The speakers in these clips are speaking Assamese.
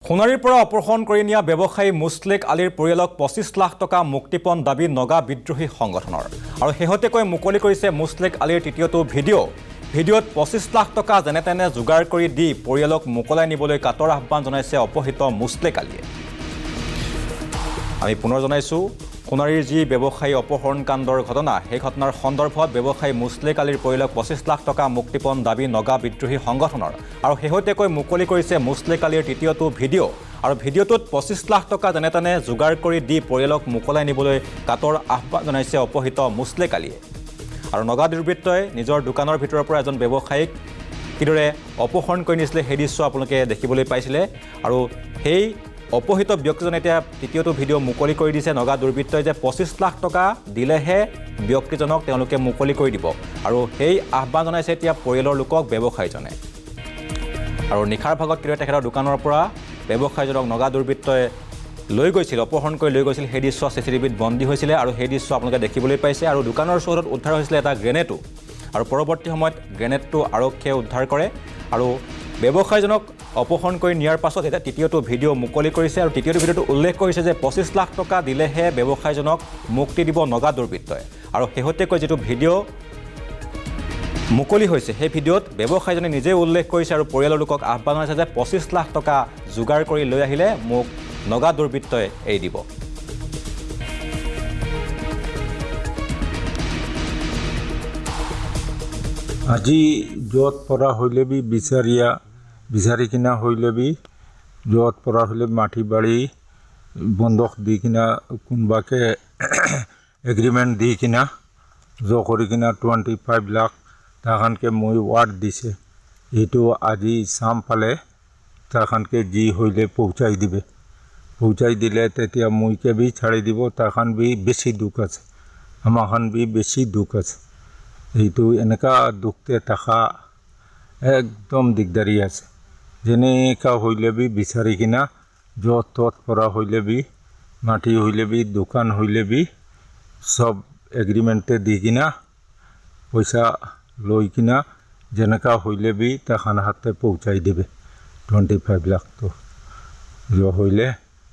সোণাৰীৰ পৰা অপহৰণ কৰি নিয়া ব্যৱসায়ী মুছলেক আলীৰ পৰিয়ালক 25 লাখ টকা মুক্তিপণ দাবী নগা বিদ্ৰোহী সংগঠনৰ আৰু শেহতীয়াকৈ মুকলি কৰিছে মুছলেক আলীৰ তৃতীয়টো ভিডিঅ'ত 25 লাখ টকা যেনে তেনে যোগাৰ কৰি দি পৰিয়ালক মোকলাই নিবলৈ কাটৰ আহ্বান জনাইছে অপহৃত মুছলেক আলীয়ে। আমি পুনৰ জনাইছোঁ সোণাৰীৰ যি ব্যৱসায়ী অপহৰণ কাণ্ডৰ ঘটনা সেই ঘটনাৰ সন্দৰ্ভত ব্যৱসায়ী মুছলেক আলীৰ পৰিয়ালক 25 লাখ টকা মুক্তিপণ দাবী নগা বিদ্ৰোহী সংগঠনৰ আৰু শেহতীয়াকৈ মুকলি কৰিছে মুছলেক আলীৰ তৃতীয়টো ভিডিঅ' আৰু ভিডিঅ'টোত 25 লাখ টকা যেনে তেনে যোগাৰ কৰি দি পৰিয়ালক মোকলাই নিবলৈ কাটৰ আহ্বান জনাইছে অপহৃত মুছলেক আলীয়ে। আৰু নগা দুৰ্বৃত্তই নিজৰ দোকানৰ ভিতৰৰ পৰা এজন ব্যৱসায়ীক কিদৰে অপহৰণ কৰি নিছিলে সেই দৃশ্য আপোনালোকে দেখিবলৈ পাইছিলে আৰু সেই অপহৃত ব্যক্তিজনে এতিয়া তৃতীয়টো ভিডিঅ' মুকলি কৰি দিছে নগা দুৰ্বৃত্তই যে 25 লাখ টকা দিলেহে ব্যক্তিজনক তেওঁলোকে মুকলি কৰি দিব আৰু সেই আহ্বান জনাইছে এতিয়া পৰিয়ালৰ লোকক ব্যৱসায়ীজনে। আৰু নিশাৰ ভাগত কিদৰে তেখেতৰ দোকানৰ পৰা ব্যৱসায়ীজনক নগা দুৰ্বৃত্তই লৈ গৈছিল অপহৰণ কৰি লৈ গৈছিল সেই দৃশ্য চিচিটিভিত বন্দী হৈছিলে আৰু সেই দৃশ্য আপোনালোকে দেখিবলৈ পাইছে আৰু দোকানৰ চৌহদত উদ্ধাৰ হৈছিলে এটা গ্ৰেনেডো আৰু পৰৱৰ্তী সময়ত গ্ৰেনেডটো আৰক্ষীয়ে উদ্ধাৰ কৰে আৰু ব্যৱসায়ীজনক অপহৰণ কৰি নিয়াৰ পাছত এটা তৃতীয়টো ভিডিঅ' মুকলি কৰিছে আৰু তৃতীয়টো ভিডিঅ'টো উল্লেখ কৰিছে যে 25 লাখ টকা দিলেহে ব্যৱসায়ীজনক মুক্তি দিব নগা দুৰ্বৃত্তই আৰু শেহতীয়াকৈ যিটো ভিডিঅ' মুকলি হৈছে সেই ভিডিঅ'ত ব্যৱসায়ীজনে নিজে উল্লেখ কৰিছে আৰু পৰিয়ালৰ লোকক আহ্বান জনাইছে যে 25 লাখ টকা যোগাৰ কৰি লৈ আহিলে মোক নগা দুৰ্বৃত্তই এৰি দিব। আজি য'ত পৰা হ'লে বি বিচাৰি কিনা হ'লে বি য'ত পৰা হ'লে মাটি বাৰী বন্ধক দি কিনা কোনোবাকে এগ্ৰিমেণ্ট দি কিনা কৰি কিনা 25 লাখ তাহানকে মই ৱাৰ্ড দিছে এইটো আজি চাম পালে তাহানকে যি হ'লে পহুচাই দিলে তেতিয়া মইকে বি ছাড়ি দিব তাহান বি বেছি দুখ আছে আমাখান বি বেছি দুখ আছে এইটো এনেকা দুখতে থাকা একদম দিগদাৰী আছে যেনেকা হ'লে বি বিচাৰি কিনা য'ত ত'ত পৰা হ'লে বি মাটি হ'লে বি দোকান হ'লে বি সব এগ্ৰিমেণ্টে দি কিনা পইচা লৈ কিনা যেনেকা হ'লে বি তাহান হাতে পহুচাই দিবে 25 লাখটো হ'লে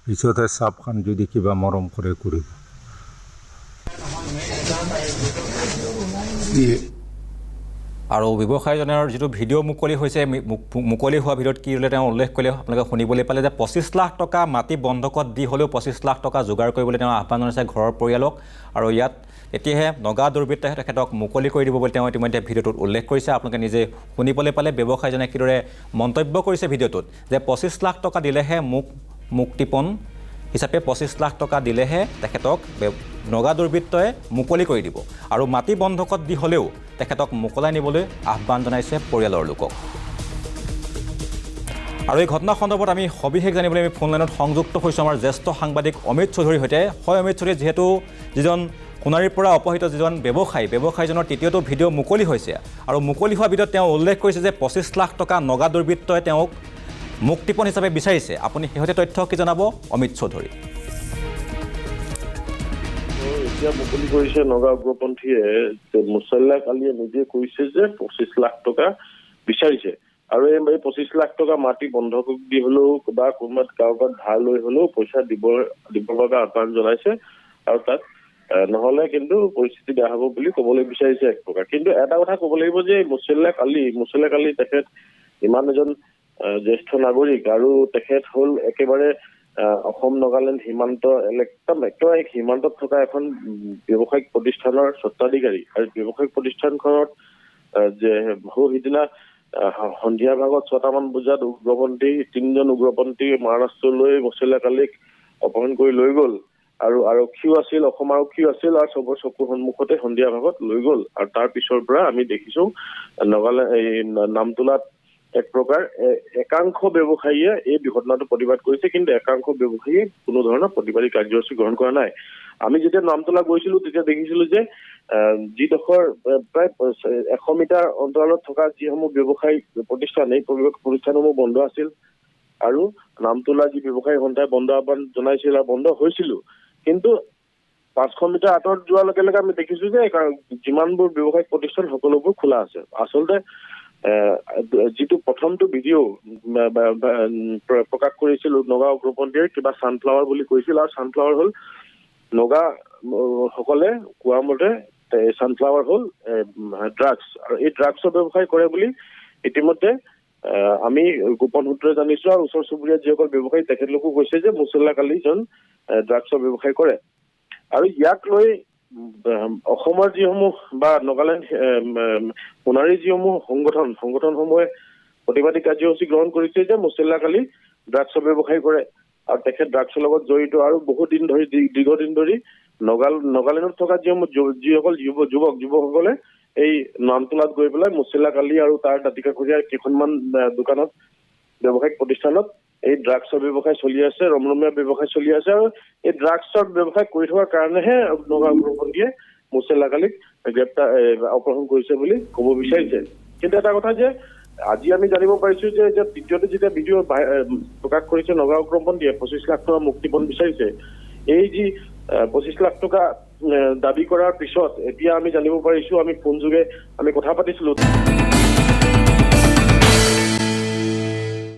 পিছতে চাপখান যদি কিবা মৰম কৰে কৰিব। আৰু ব্যৱসায়ীজনৰ যিটো ভিডিঅ' মুকলি হৈছে মুকলি হোৱা ভিডিঅ'ত কি হ'লে তেওঁ উল্লেখ কৰিলে আপোনালোকে শুনিবলৈ পালে যে 25 লাখ টকা মাটি বন্ধকত দি হ'লেও 25 লাখ টকা যোগাৰ কৰিবলৈ তেওঁ আহ্বান জনাইছে ঘৰৰ পৰিয়ালক আৰু ইয়াত এতিয়াহে নগা দুৰ্বৃত্তই তেখেতক মুকলি কৰি দিব বুলি তেওঁ ইতিমধ্যে ভিডিঅ'টোত উল্লেখ কৰিছে। আপোনালোকে নিজে শুনিবলৈ পালে ব্যৱসায়ীজনে কিদৰে মন্তব্য কৰিছে ভিডিঅ'টোত যে 25 লাখ টকা দিলেহে মোক মুক্তিপণ হিচাপে 25 লাখ টকা দিলেহে তেখেতক নগা দুৰ্বৃত্তই মুকলি কৰি দিব আৰু মাটি বন্ধকত দি হ'লেও তেখেতক মোকলাই নিবলৈ আহ্বান জনাইছে পৰিয়ালৰ লোকক। আৰু এই ঘটনা সন্দৰ্ভত আমি সবিশেষ জানিবলৈ আমি ফোন লাইনত সংযুক্ত হৈছোঁ আমাৰ জ্যেষ্ঠ সাংবাদিক অমিত চৌধুৰীৰ সৈতে। হয় অমিত চৌধুৰী, যিহেতু যিজন সোণাৰীৰ পৰা অপহৃত যিজন ব্যৱসায়ীজনৰ তৃতীয়টো ভিডিঅ' মুকলি হৈছে আৰু মুকলি হোৱা ভিডিঅ'ত তেওঁ উল্লেখ কৰিছে যে 25 লাখ টকা নগা দুৰ্বৃত্তই তেওঁক মুক্তিপণ হিচাপে বিচাৰিছে। আপুনি শেহতীয়া তথ্য কি জনাব অমিত চৌধুৰী? এতিয়া মুকলি কৰিছে নগা উগ্ৰপন্থীয়ে মুছলেক আলীয়ে নিজে কৈছে যে 25 লাখ টকা বিচাৰিছে আৰু এই 25 লাখ টকা মাটি বন্ধক দি হ'লেও বা কোনোবাত কাৰোবাৰ ধাৰ লৈ হ'লেও পইচা দিবৰ বাবে আহ্বান জনাইছে আৰু তাত নহ'লে কিন্তু পৰিস্থিতি বেয়া হ'ব বুলি ক'বলৈ বিচাৰিছে এক প্ৰকাৰ। কিন্তু এটা কথা ক'ব লাগিব যে মুছলেক আলী তেখেত ইমান এজন জ্যেষ্ঠ নাগৰিক আৰু তেখেত হ'ল একেবাৰে অসম নাগালেণ্ড সীমান্ত একেবাৰে সীমান্তত থকা এখন ব্যৱসায়িক প্ৰতিষ্ঠানৰ স্বত্বাধিকাৰী আৰু ব্যৱসায়িক প্ৰতিষ্ঠানখনত যে সিদিনা সন্ধিয়া ভাগত 6টামান বজাত তিনিজন উগ্ৰপন্থী মহাৰাষ্ট্ৰলৈ মুছলেক আলীক অপহৰণ কৰি লৈ গ'ল আৰু আৰক্ষীও আছিল, অসম আৰক্ষীও আছিল আৰু চবৰ চকুৰ সন্মুখতে সন্ধিয়া ভাগত লৈ গ'ল আৰু তাৰ পিছৰ পৰা আমি দেখিছোঁ নামতোলাত এক প্ৰকাৰ একাংশ ব্যৱসায়ীয়ে এই ঘটনাটো প্ৰতিবাদ কৰিছে কিন্তু একাংশ ব্যৱসায়ীয়ে কোনো ধৰণৰ প্ৰতিবাদী কাৰ্যসূচী গ্ৰহণ কৰা নাই। আমি যেতিয়া নামতোলা গৈছিলো তেতিয়া দেখিছিলো যে যিডোখৰ প্ৰায় 100 মিটাৰ অন্তৰালত থকা যিসমূহ ব্যৱসায়িক প্ৰতিষ্ঠান এই প্ৰতিষ্ঠানসমূহ বন্ধ আছিল আৰু নামতোলা যি ব্যৱসায়ী সন্থাই বন্ধ আহ্বান জনাইছিল আৰু বন্ধ হৈছিল কিন্তু 500 মিটাৰ আঁতৰত যোৱাৰ লগে লগে আমি দেখিছো যে যিমানবোৰ ব্যৱসায়িক প্ৰতিষ্ঠান সকলোবোৰ খোলা আছে। আচলতে যিটো প্ৰথমটো ভিডিঅ' প্ৰকাশ কৰিছিল নগা উগ্ৰপন্থীয়ে কিবা ছানফ্লাৱাৰ বুলি কৈছিল, আৰু ছানফ্লাৱাৰ হ'ল নগা সকলে কোৱা মতে ছানফ্লাৱাৰ হ'ল ড্ৰাগছ, আৰু এই ড্ৰাগছৰ ব্যৱসায় কৰে বুলি ইতিমধ্যে আমি গোপন সূত্ৰে জানিছো, আৰু ওচৰ চুবুৰীয়া যিসকল ব্যৱসায়ী তেখেতলোকো কৈছে যে মুছল্লাক আলীজন ড্ৰাগছৰ ব্যৱসায় কৰে। আৰু ইয়াক লৈ অসমৰ যিসমূহ বা নাগালেণ্ড সোণাৰী যিসমূহ সংগঠনসমূহে প্ৰতিবাদী কাৰ্যসূচী গ্ৰহণ কৰিছে যে মুছল্লাক আলী ড্ৰাগছৰ ব্যৱসায় কৰে, আৰু তেখেত ড্ৰাগছৰ লগত জড়িত, আৰু বহুদিন ধৰি দীৰ্ঘদিন ধৰি নাগালেণ্ডত থকা যিসকল যুৱকসকলে এই নামটোলাত গৈ পেলাই মুছল্লাক আলী আৰু তাৰ দাঁতিকাষৰীয়া কেইখনমান দোকানত ব্যৱসায়িক প্ৰতিষ্ঠানত এই ড্ৰাগছৰ ব্যৱসায় চলি আছে, ৰমৰমীয়া ব্যৱসায় চলি আছে, আৰু এই ড্ৰাগছৰ ব্যৱসায় কৰি থকাৰ কাৰণেহে নগা উগ্ৰপন্থীয়ে মুছল্লাক আলীক অপহৰণ কৰিছে বুলি ক'ব বিচাৰিছে। কিন্তু এটা কথা যে আজি আমি জানিব পাৰিছো যে তৃতীয়তে যেতিয়া ভিডিঅ' প্ৰকাশ কৰিছে নগা উগ্ৰপন্থীয়ে 25 লাখ টকা মুক্তিপণ বিচাৰিছে, এই যি 25 লাখ টকা দাবী কৰাৰ পিছত এতিয়া আমি জানিব পাৰিছো, আমি ফোন যোগে আমি কথা পাতিছিলো।